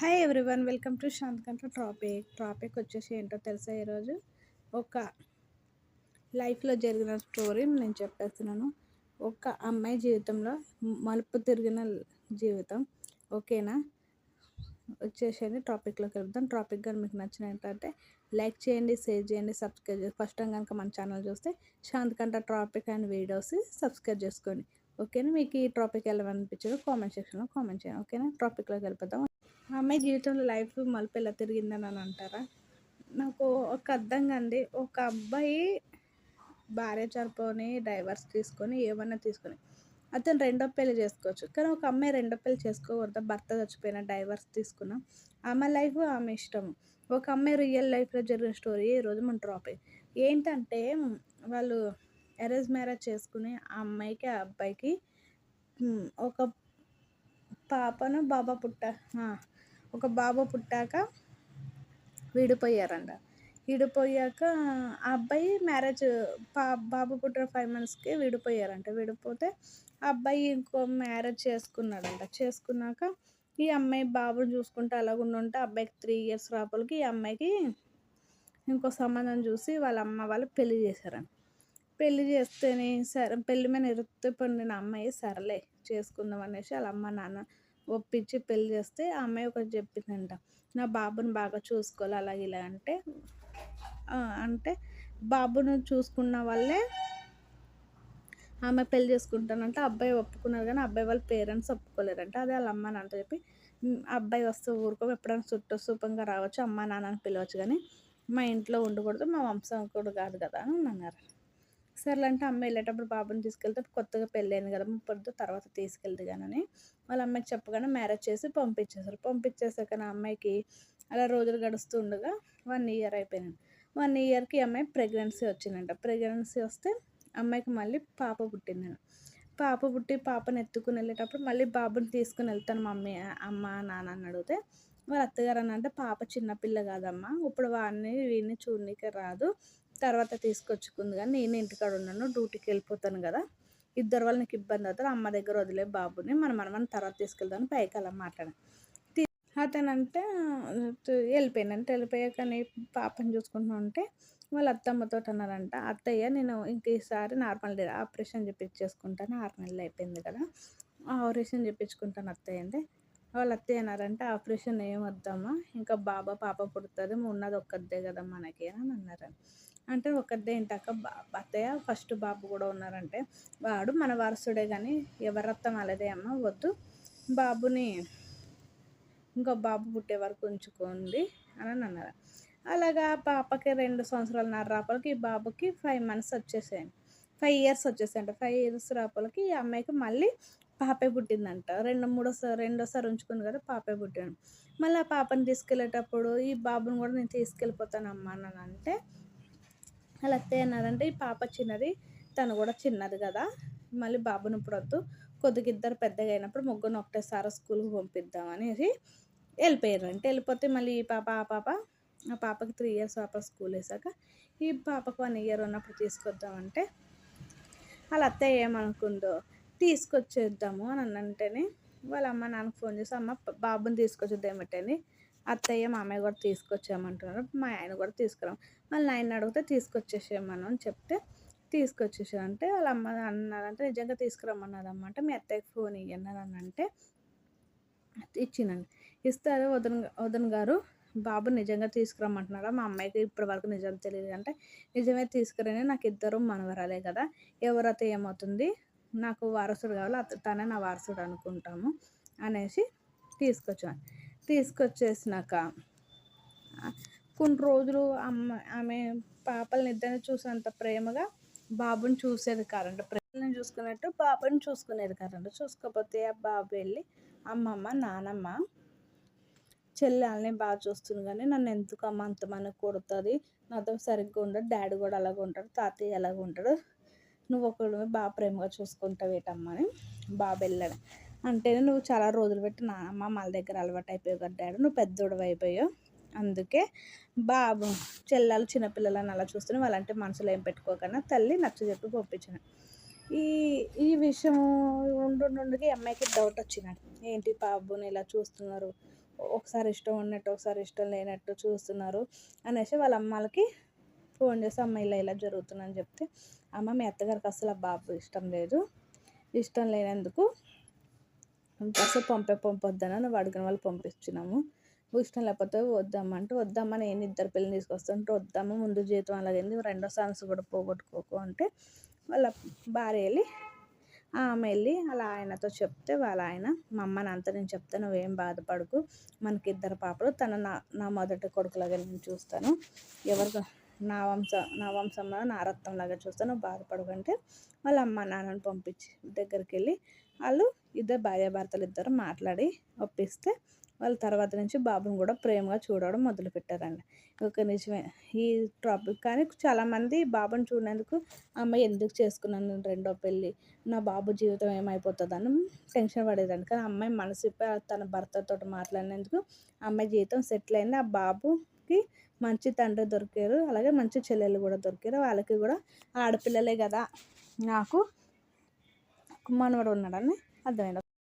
Hi everyone, welcome to శాంతకంఠ topic వచ్చేసి ఏంటో తెలుసా? ఈరోజు ఒక లైఫ్లో జరిగిన స్టోరీ నేను చెప్పేస్తున్నాను. ఒక అమ్మాయి జీవితంలో మలుపు తిరిగిన జీవితం. ఓకేనా? వచ్చేసేది టాపిక్లోకి వెళ్తాం. టాపిక్ కానీ మీకు నచ్చినట్లయితే లైక్ చేయండి, షేర్ చేయండి, సబ్స్క్రైబ్ చేయండి. ఫస్ట్ టైం కనుక మన ఛానల్ చూస్తే శాంతకంఠ టాపిక్ అండ్ వీడియోస్ సబ్స్క్రైబ్ చేసుకోండి. ఓకేనా? మీకు ఈ టాపిక్ ఎలా అనిపించారో కామెంట్ సెక్షన్లో కామెంట్ చేయండి. ఓకేనా? టాపిక్లోకి వెళ్ళిపోతాం. ఆ అమ్మాయి జీవితంలో లైఫ్ మలుపు ఎలా తిరిగిందని అని అంటారా? నాకు ఒక అర్థం కంది. ఒక అబ్బాయి భార్య చనిపోని డైవర్స్ తీసుకొని ఏమన్నా తీసుకొని అతను రెండో పెళ్లి చేసుకోవచ్చు, కానీ ఒక అమ్మాయి రెండో పెళ్లి చేసుకోకూడదు. భర్త చచ్చిపోయిన డైవర్స్ తీసుకున్న ఆమె లైఫ్ ఆమె ఇష్టం. ఒక అమ్మాయి రియల్ లైఫ్లో జరిగిన స్టోరీ ఈరోజు మన టాపిక్ ఏంటంటే, వాళ్ళు అరేంజ్ మ్యారేజ్ చేసుకుని ఆ అమ్మాయికి ఆ అబ్బాయికి ఒక ఒక బాబు పుట్టాక విడిపోయారంట. విడిపోయాక ఆ అబ్బాయి మ్యారేజ్ బాబు పుట్టిన 5 మంత్స్కి విడిపోయారంట. విడిపోతే ఆ అబ్బాయి ఇంకో మ్యారేజ్ చేసుకున్నాడంట. చేసుకున్నాక ఈ అమ్మాయి బాబుని చూసుకుంటే అలాగుండుంటే అబ్బాయికి 3 ఇయర్స్ రాపలికి ఈ అమ్మాయికి ఇంకో సంబంధం చూసి వాళ్ళ అమ్మ వాళ్ళు పెళ్లి చేశారంట. పెళ్లి చేస్తేనే సరే, పెళ్లి మీద నిరుత్తి పొందిన అమ్మాయి సరేలే చేసుకుందాం అనేసి వాళ్ళ అమ్మ నాన్న ఒప్పించి పెళ్లి చేస్తే ఆ అమ్మాయి ఒకటి చెప్పిందంట, నా బాబుని బాగా చూసుకోవాలి అలాగే ఇలా అంటే బాబును చూసుకున్న వాళ్ళే ఆమె పెళ్లి చేసుకుంటానంటే అబ్బాయి ఒప్పుకున్నారు, కానీ అబ్బాయి వాళ్ళ పేరెంట్స్ ఒప్పుకోలేరంట. అదే వాళ్ళ అమ్మ నాన్నతో చెప్పి అబ్బాయి వస్తే ఊరుకో, ఎప్పుడైనా సూపంగా రావచ్చు, అమ్మ నాన్నని పిలవచ్చు, కానీ మా ఇంట్లో ఉండకూడదు, మా వంశం కూడా కాదు కదా అని అన్నారు. సర్లే అంటే అమ్మ వెళ్ళేటప్పుడు బాబుని తీసుకెళ్తే కొత్తగా పెళ్ళైంది కదా, పొద్దు తర్వాత తీసుకెళ్తే కానీ వాళ్ళ అమ్మాయికి చెప్పగానే మ్యారేజ్ చేసి పంపించేశారు. పంపించేసాక నా అమ్మాయికి అలా రోజులు గడుస్తూ ఉండగా 1 ఇయర్ అయిపోయింది. 1 ఇయర్కి అమ్మాయి ప్రెగ్నెన్సీ వచ్చిందంట. ప్రెగ్నెన్సీ వస్తే అమ్మాయికి మళ్ళీ పాప పుట్టిందంట. పాప పుట్టి పాపను ఎత్తుకుని వెళ్ళేటప్పుడు మళ్ళీ బాబుని తీసుకుని వెళ్తాను మమ్మీ అమ్మ నాన్న అని అడిగితే వాళ్ళ అత్తగారు అని అంటే, పాప చిన్నపిల్ల కాదమ్మా, ఇప్పుడు వీడిని చూడనీకే రాదు, తర్వాత తీసుకొచ్చుకుంది, కానీ నేను ఇంటికాడ ఉన్నాను, డ్యూటీకి వెళ్ళిపోతాను కదా, ఇద్దరు వాళ్ళు నీకు ఇబ్బంది అవుతారు, అమ్మ దగ్గర వదిలే బాబుని, మనం తర్వాత తీసుకెళ్తాను పైకి అలా మాట్లాడాను. అతనంటే వెళ్ళిపోయిందంటే, వెళ్ళిపోయాక నీ పాపని చూసుకుంటూ ఉంటే వాళ్ళ అత్తమ్మతో అన్నారంట, అత్తయ్య నేను ఇంక ఈసారి నార్మల్ ఆపరేషన్ చేయించేసుకుంటాను, 6 నెలలు అయిపోయింది కదా, ఆపరేషన్ చేయించుకుంటాను అత్తయ్య అంటే, వాళ్ళ అత్తయ్య అన్నారంటే, ఆపరేషన్ ఏం వద్దమ్మా, ఇంకా పాప పుడుతుంది, ఉన్నది ఒక్కదే కదా మనకి అని అన్నారు. అంటే ఒక్కదే ఏంటక్క అత్తయ్య, ఫస్ట్ బాబు కూడా ఉన్నారంటే, వాడు మన వారసుడే కానీ ఎవరి రక్తం అలాదే అమ్మ, వద్దు, బాబుని ఇంకో బాబు పుట్టే వరకు ఉంచుకోండి అని అన్నారు. అలాగా పాపకి 2 సంవత్సరాలన్నర రాపలకి ఈ బాబుకి 5 మంత్స్ వచ్చేసాయండి, 5 ఇయర్స్ వచ్చేసాయంట. 5 ఇయర్స్ రాపలకి ఈ అమ్మాయికి మళ్ళీ పాపే పుట్టిందంట. రెండోసారి ఉంచుకుంది కదా, పాపే పుట్టాడు. మళ్ళీ ఆ పాపని తీసుకెళ్ళేటప్పుడు ఈ బాబుని కూడా నేను తీసుకెళ్ళిపోతానమ్మా అని అంటే, వాళ్ళ అత్తయ్య అన్నారంటే, ఈ పాప చిన్నది, తను కూడా చిన్నది కదా, మళ్ళీ బాబుని ఇప్పుడు వద్దు, కొద్దిగా ఇద్దరు పెద్దగా అయినప్పుడు ముగ్గురు ఒకటేసారి స్కూల్కి పంపిద్దాం అనేసి వెళ్ళిపోయారంటే. వెళ్ళిపోతే మళ్ళీ ఆ పాపకి 3 ఇయర్స్ స్కూల్ వేసాక ఈ పాపకు 1 ఇయర్ ఉన్నప్పుడు తీసుకొద్దామంటే వాళ్ళ అత్తయ్య ఏమనుకుందో, తీసుకొచ్చేద్దాము అని అంటేనే వాళ్ళ అమ్మ నాన్నకు ఫోన్ చేసి, అమ్మ బాబుని తీసుకొచ్చేద్దామటని అత్తయ్య మామయ్య కూడా తీసుకొచ్చామంటున్నారు, మా ఆయన కూడా తీసుకురాం, మళ్ళీ ఆయన అడిగితే తీసుకొచ్చేసేయమను అని చెప్తే తీసుకొచ్చేసామంటే వాళ్ళ అమ్మ అన్నారంటే, నిజంగా తీసుకురమ్మన్నదమ్మ అంటే, మీ అత్తయ్యకి ఫోన్ ఇవ్వండి అని అంటే ఇచ్చినండి. ఇస్తే అదే వదిన గారు బాబు నిజంగా తీసుకురమ్మంటున్నారా, మా అమ్మాయికి ఇప్పటి వరకు నిజం తెలియదు అంటే, నిజమే తీసుకురని, నాకు ఇద్దరు మనవరాలే కదా, ఎవరైతే ఏమవుతుంది, నాకు వారసుడు కావాలి, తనే నా వారసుడు అనుకుంటాము అనేసి తీసుకొచ్చేసినాక కొన్ని రోజులు ఆమె పాపల్ని ఇద్దరిని చూసినంత ప్రేమగా బాబుని చూసేది కాదంట. పిల్లల్ని చూసుకున్నట్టు బాబుని చూసుకునేది కాదంట. చూసుకోకపోతే ఆ బాబు వెళ్ళి, అమ్మమ్మ నానమ్మ చెల్లెల్ని బాగా చూస్తుంది, కానీ నన్ను ఎందుకు అమ్మ అంతమంది కొడుతుంది, నాతో సరిగ్గా ఉండడు, డాడీ కూడా అలాగ ఉంటాడు, తాతయ్య అలాగ ఉంటాడు, నువ్వు ఒకడు బాగా ప్రేమగా చూసుకుంటావు ఏటమ్మా అని బాబు వెళ్ళాడు. అంటేనే నువ్వు చాలా రోజులు పెట్టి నా అమ్మ వాళ్ళ దగ్గర అలవాటు అయిపోయావు కదా డాడీ, నువ్వు పెద్దోడు అయిపోయావు, అందుకే బాబు చెల్లెలు చిన్నపిల్లలని అలా చూస్తూనే వాళ్ళంటే మనసులో ఏం పెట్టుకోకన్నా తల్లి నచ్చజెప్పి పంపించాను. ఈ ఈ విషయం ఉండుండుకి అమ్మాయికి డౌట్ వచ్చినాడు, ఏంటి బాబుని ఇలా చూస్తున్నారు, ఒకసారి ఇష్టం ఉన్నట్టు ఒకసారి ఇష్టం లేనట్టు చూస్తున్నారు అనేసి వాళ్ళ అమ్మలకి ఫోన్ చేసి అమ్మ ఇలా జరుగుతుందని చెప్తే, అమ్మ మీ అత్తగారికి అసలు ఆ బాబు ఇష్టం లేదు, ఇష్టం లేనందుకు అసలు పంపొద్దని నువ్వు అడిగిన వాళ్ళు పంపించినాము, ఇష్టం లేకపోతే వద్దమ్మంటే వద్దమ్మ నేను ఇద్దరు పిల్లల్ని తీసుకొస్తుంటే వద్దమ్మ ముందు జీతం అలాగైంది రెండో ఛాన్స్ కూడా పోగొట్టుకోకు అంటే వాళ్ళ భార్య వెళ్ళి అలా ఆయనతో చెప్తే వాళ్ళ ఆయన మా అమ్మని అంతా నేను చెప్తే నువ్వేం బాధపడకు, మనకి ఇద్దరు పాపలు తన నా మొదటి కొడుకులాగా నేను చూస్తాను, ఎవరికి నా వంశంలో నా రక్తంలాగా చూస్తాను నువ్వు బాధపడకంటే వాళ్ళ అమ్మ నాన్నని పంపించి దగ్గరికి వెళ్ళి వాళ్ళు ఇద్దరు భార్యాభర్తలు ఇద్దరు మాట్లాడి ఒప్పిస్తే వాళ్ళ తర్వాత నుంచి బాబుని కూడా ప్రేమగా చూడడం మొదలుపెట్టారండి. ఒక నిజమే ఈ టాపిక్. కానీ చాలామంది బాబుని చూడనందుకు అమ్మాయి ఎందుకు చేసుకున్నాను రెండో పెళ్ళి, నా బాబు జీవితం ఏమైపోతుందని టెన్షన్ పడేదండి. కానీ అమ్మాయి మనసు తన భర్తతో మాట్లాడినందుకు అమ్మాయి జీవితం సెటిల్ అయింది. ఆ బాబుకి మంచి తండ్రి దొరికారు, అలాగే మంచి చెల్లెలు కూడా దొరికారు. వాళ్ళకి కూడా ఆడపిల్లలే కదా, నాకు మనవడు ఉన్నాడని అర్థమైంది.